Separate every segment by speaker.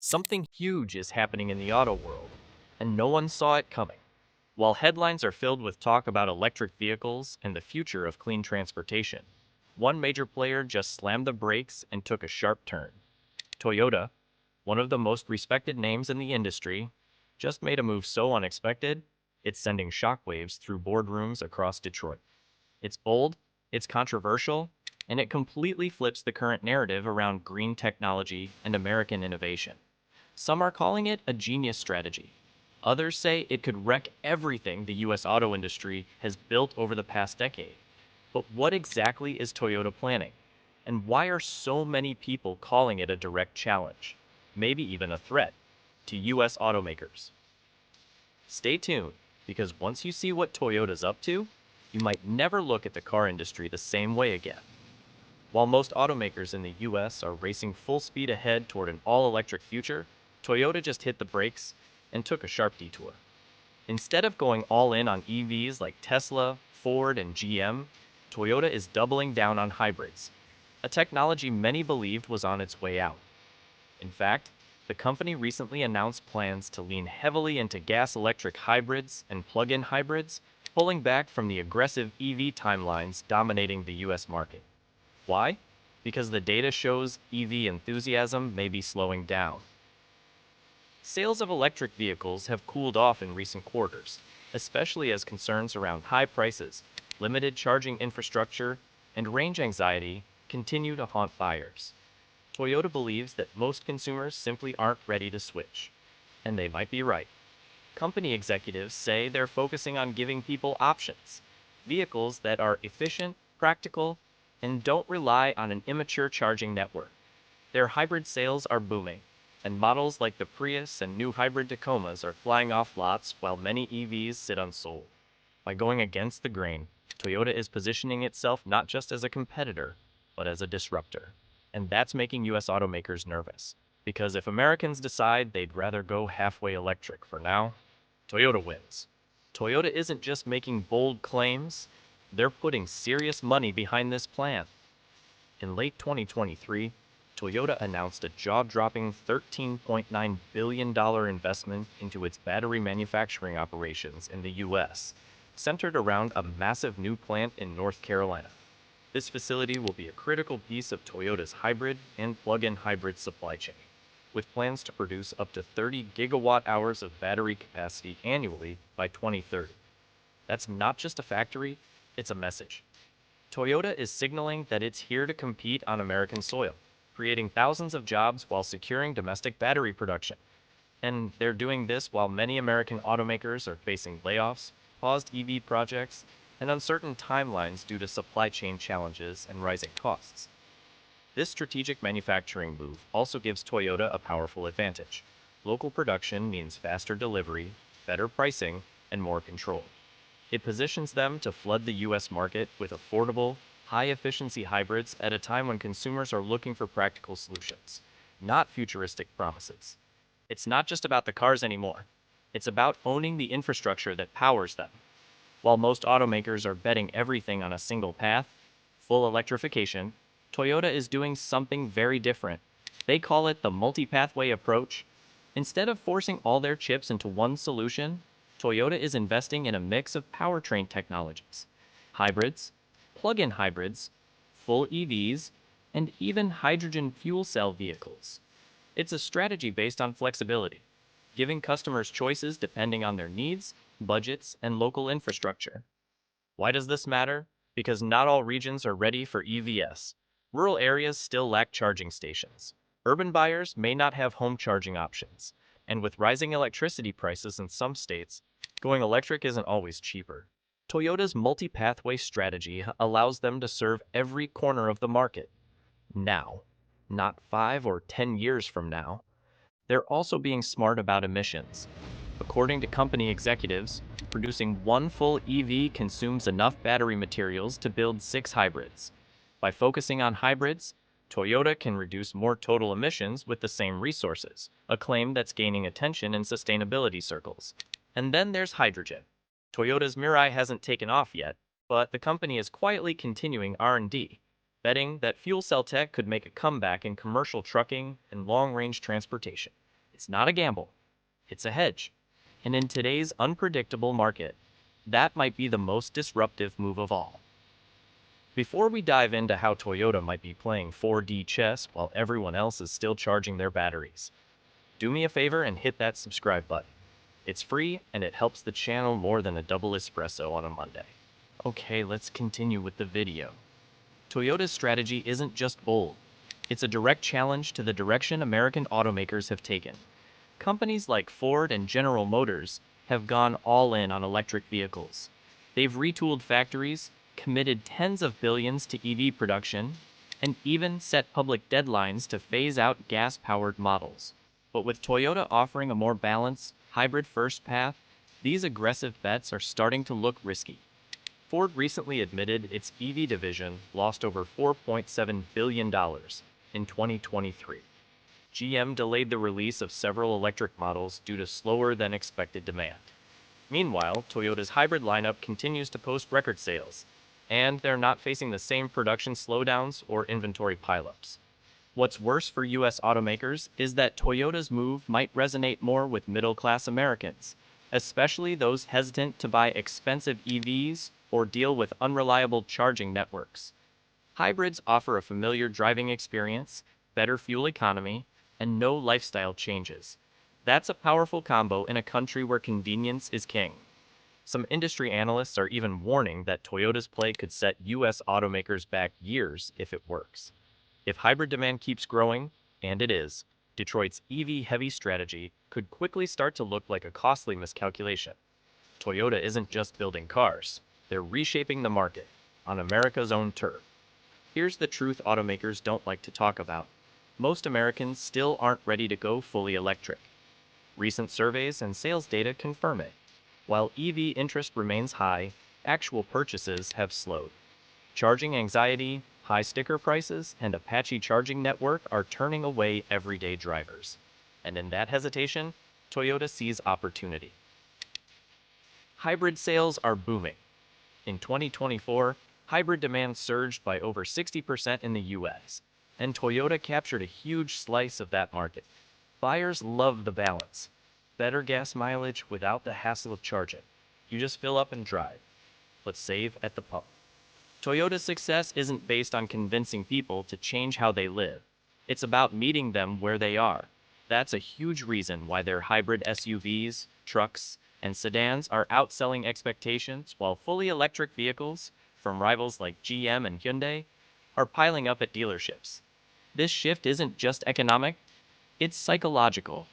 Speaker 1: Something huge is happening in the auto world, and no one saw it coming. While headlines are filled with talk about electric vehicles and the future of clean transportation, one major player just slammed the brakes and took a sharp turn. Toyota, one of the most respected names in the industry, just made a move so unexpected, it's sending shockwaves through boardrooms across Detroit. It's bold, it's controversial, and it completely flips the current narrative around green technology and American innovation. Some are calling it a genius strategy. Others say it could wreck everything the US auto industry has built over the past decade. But what exactly is Toyota planning? And why are so many people calling it a direct challenge, maybe even a threat, to US automakers? Stay tuned, because once you see what Toyota's up to, you might never look at the car industry the same way again. While most automakers in the US are racing full speed ahead toward an all-electric future, Toyota just hit the brakes and took a sharp detour. Instead of going all in on EVs like Tesla, Ford, and GM, Toyota is doubling down on hybrids, a technology many believed was on its way out. In fact, the company recently announced plans to lean heavily into gas-electric hybrids and plug-in hybrids, pulling back from the aggressive EV timelines dominating the US market. Why? Because the data shows EV enthusiasm may be slowing down. Sales of electric vehicles have cooled off in recent quarters, especially as concerns around high prices, limited charging infrastructure, and range anxiety continue to haunt buyers. Toyota believes that most consumers simply aren't ready to switch, and they might be right. Company executives say they're focusing on giving people options, vehicles that are efficient, practical, and don't rely on an immature charging network. Their hybrid sales are booming, and models like the Prius and new hybrid Tacomas are flying off lots while many EVs sit unsold. By going against the grain, Toyota is positioning itself not just as a competitor, but as a disruptor. And that's making US automakers nervous, because if Americans decide they'd rather go halfway electric for now, Toyota wins. Toyota isn't just making bold claims, they're putting serious money behind this plan. In late 2023, Toyota announced a jaw-dropping $13.9 billion investment into its battery manufacturing operations in the US, centered around a massive new plant in North Carolina. This facility will be a critical piece of Toyota's hybrid and plug-in hybrid supply chain, with plans to produce up to 30 gigawatt-hours of battery capacity annually by 2030. That's not just a factory, it's a message. Toyota is signaling that it's here to compete on American soil, creating thousands of jobs while securing domestic battery production. And they're doing this while many American automakers are facing layoffs, paused EV projects, and uncertain timelines due to supply chain challenges and rising costs. This strategic manufacturing move also gives Toyota a powerful advantage. Local production means faster delivery, better pricing, and more control. It positions them to flood the US market with affordable, high-efficiency hybrids at a time when consumers are looking for practical solutions, not futuristic promises. It's not just about the cars anymore. It's about owning the infrastructure that powers them. While most automakers are betting everything on a single path, full electrification, Toyota is doing something very different. They call it the multi-pathway approach. Instead of forcing all their chips into one solution, Toyota is investing in a mix of powertrain technologies, hybrids, plug-in hybrids, full EVs, and even hydrogen fuel cell vehicles. It's a strategy based on flexibility, giving customers choices depending on their needs, budgets, and local infrastructure. Why does this matter? Because not all regions are ready for EVs. Rural areas still lack charging stations. Urban buyers may not have home charging options. And with rising electricity prices in some states, going electric isn't always cheaper. Toyota's multi-pathway strategy allows them to serve every corner of the market. Now, not 5 or 10 years from now. They're also being smart about emissions. According to company executives, producing one full EV consumes enough battery materials to build 6 hybrids. By focusing on hybrids, Toyota can reduce more total emissions with the same resources, a claim that's gaining attention in sustainability circles. And then there's hydrogen. Toyota's Mirai hasn't taken off yet, but the company is quietly continuing R&D, betting that fuel cell tech could make a comeback in commercial trucking and long-range transportation. It's not a gamble, it's a hedge. And in today's unpredictable market, that might be the most disruptive move of all. Before we dive into how Toyota might be playing 4D chess while everyone else is still charging their batteries, do me a favor and hit that subscribe button. It's free and it helps the channel more than a double espresso on a Monday. Okay, let's continue with the video. Toyota's strategy isn't just bold. It's a direct challenge to the direction American automakers have taken. Companies like Ford and General Motors have gone all in on electric vehicles. They've retooled factories, committed tens of billions to EV production, and even set public deadlines to phase out gas-powered models. But with Toyota offering a more balanced, hybrid-first path, these aggressive bets are starting to look risky. Ford recently admitted its EV division lost over $4.7 billion in 2023. GM delayed the release of several electric models due to slower than expected demand. Meanwhile, Toyota's hybrid lineup continues to post record sales, and they're not facing the same production slowdowns or inventory pileups. What's worse for US automakers is that Toyota's move might resonate more with middle-class Americans, especially those hesitant to buy expensive EVs or deal with unreliable charging networks. Hybrids offer a familiar driving experience, better fuel economy, and no lifestyle changes. That's a powerful combo in a country where convenience is king. Some industry analysts are even warning that Toyota's play could set US automakers back years if it works. If hybrid demand keeps growing, and it is, Detroit's EV-heavy strategy could quickly start to look like a costly miscalculation. Toyota isn't just building cars, they're reshaping the market on America's own turf. Here's the truth automakers don't like to talk about. Most Americans still aren't ready to go fully electric. Recent surveys and sales data confirm it. While EV interest remains high, actual purchases have slowed. Charging anxiety, high sticker prices, and a patchy charging network are turning away everyday drivers. And in that hesitation, Toyota sees opportunity. Hybrid sales are booming. In 2024, hybrid demand surged by over 60% in the US, and Toyota captured a huge slice of that market. Buyers love the balance. Better gas mileage without the hassle of charging. You just fill up and drive. Let's save at the pump. Toyota's success isn't based on convincing people to change how they live. It's about meeting them where they are. That's a huge reason why their hybrid SUVs, trucks, and sedans are outselling expectations, while fully electric vehicles, from rivals like GM and Hyundai, are piling up at dealerships. This shift isn't just economic, it's psychological.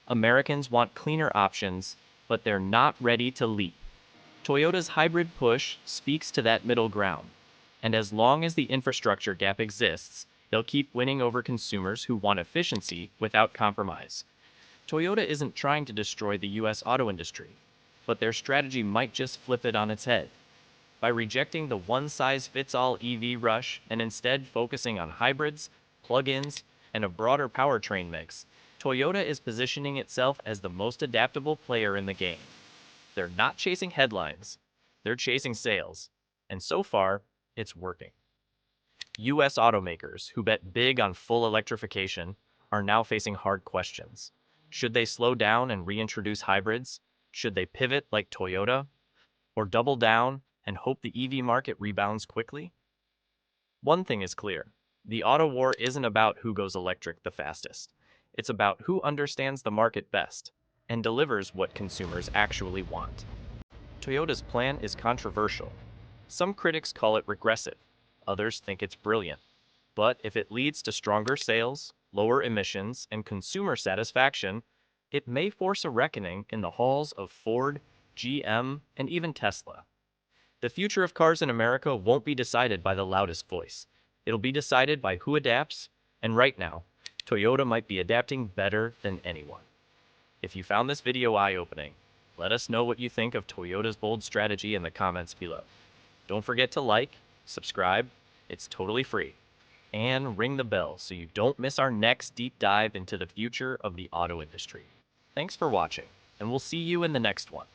Speaker 1: Americans want cleaner options, but they're not ready to leap. Toyota's hybrid push speaks to that middle ground. And as long as the infrastructure gap exists, they'll keep winning over consumers who want efficiency without compromise. Toyota isn't trying to destroy the US auto industry, but their strategy might just flip it on its head. By rejecting the one-size-fits-all EV rush and instead focusing on hybrids, plug-ins, and a broader powertrain mix, Toyota is positioning itself as the most adaptable player in the game. They're not chasing headlines, they're chasing sales. And so far, it's working. US automakers who bet big on full electrification are now facing hard questions. Should they slow down and reintroduce hybrids? Should they pivot like Toyota? Or double down and hope the EV market rebounds quickly? One thing is clear. The auto war isn't about who goes electric the fastest. It's about who understands the market best and delivers what consumers actually want. Toyota's plan is controversial. Some critics call it regressive, others think it's brilliant. But if it leads to stronger sales, lower emissions, and consumer satisfaction, it may force a reckoning in the halls of Ford, GM, and even Tesla. The future of cars in America won't be decided by the loudest voice. It'll be decided by who adapts, and right now, Toyota might be adapting better than anyone. If you found this video eye-opening, let us know what you think of Toyota's bold strategy in the comments below. Don't forget to like, subscribe, it's totally free, and ring the bell so you don't miss our next deep dive into the future of the auto industry. Thanks for watching, and we'll see you in the next one.